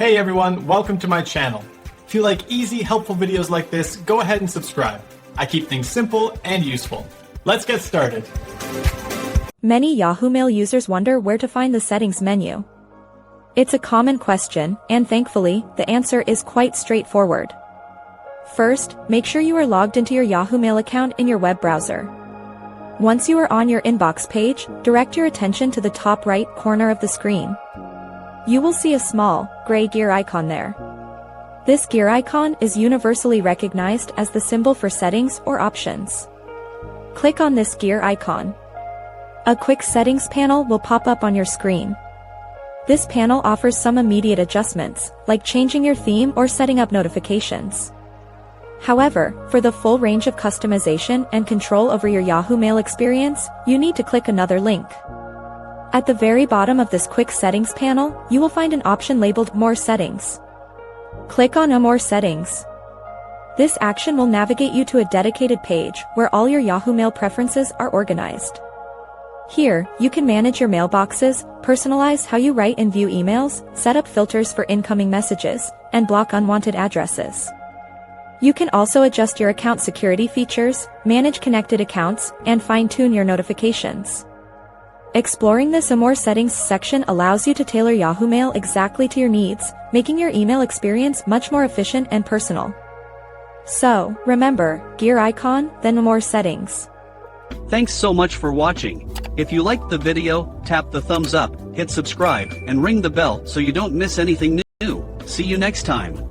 Hey everyone, welcome to my channel. If you like easy, helpful videos like this, go ahead and subscribe. I keep things simple and useful. Let's get started. Many Yahoo Mail users wonder where to find the settings menu. It's a common question, and thankfully, the answer is quite straightforward. First, make sure you are logged into your Yahoo Mail account in your web browser. Once you are on your inbox page, direct your attention to the top right corner of the screen. You will see a small, gray gear icon there. This gear icon is universally recognized as the symbol for settings or options. Click on this gear icon. A quick settings panel will pop up on your screen. This panel offers some immediate adjustments, like changing your theme or setting up notifications. However, for the full range of customization and control over your Yahoo Mail experience, you need to click another link. At the very bottom of this quick settings panel, you will find an option labeled More Settings. Click on More Settings. This action will navigate you to a dedicated page where all your Yahoo Mail preferences are organized. Here, you can manage your mailboxes, personalize how you write and view emails, set up filters for incoming messages, and block unwanted addresses. You can also adjust your account security features, manage connected accounts, and fine-tune your notifications. Exploring this More Settings section allows you to tailor Yahoo Mail exactly to your needs, making your email experience much more efficient and personal. So, remember, gear icon, then More Settings. Thanks so much for watching. If you liked the video, tap the thumbs up, hit subscribe, and ring the bell so you don't miss anything new. See you next time.